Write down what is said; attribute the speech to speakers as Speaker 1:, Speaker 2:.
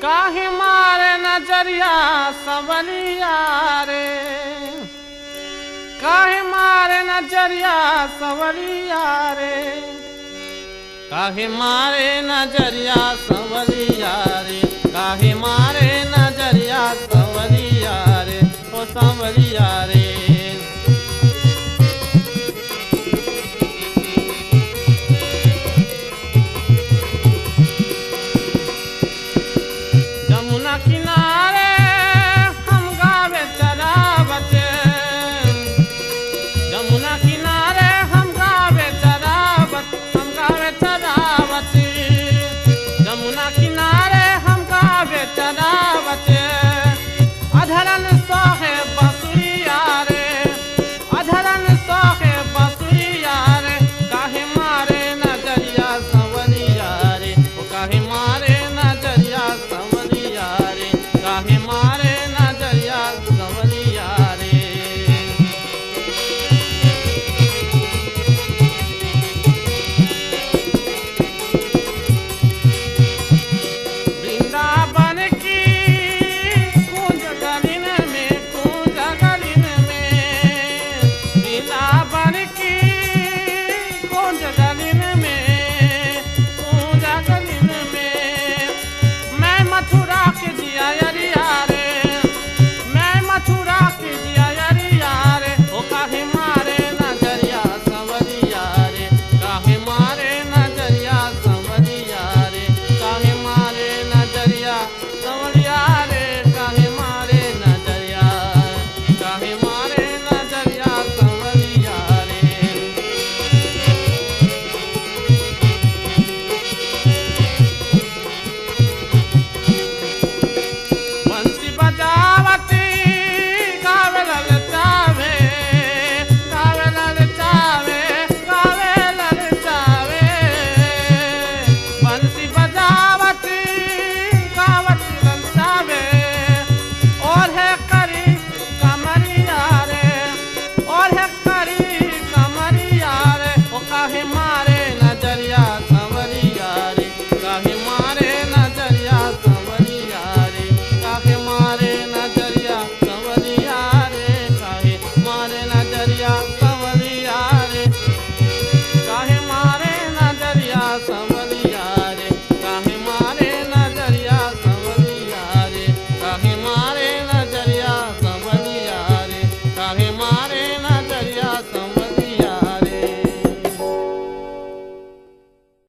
Speaker 1: काहे मारे नजरिया सवलिया रे, काहे मारे नजरिया सवलिया रे, काहे मारे नजरिया सवलिया रे, काहे मारे नजरिया सवलिया रे, ओ सवलिया रे। जमुना किनारे हम गावे चरावत, जमुना किनारे हम गावे चरावत, हम गावे चरावत, जमुना किनारे हम गावे चरावत। अधरन सोहे बसुरिया रे, अधरन सोहे बसुरिया रे, काहे मारे नजरिया सवलिया रे, ओ काहे मारे नजरिया सवलिया रे, काहे मारे नजरिया सवलिया रे। वृंदावन की कूंज गलिन में, कूंज गलिन में, वृंदावन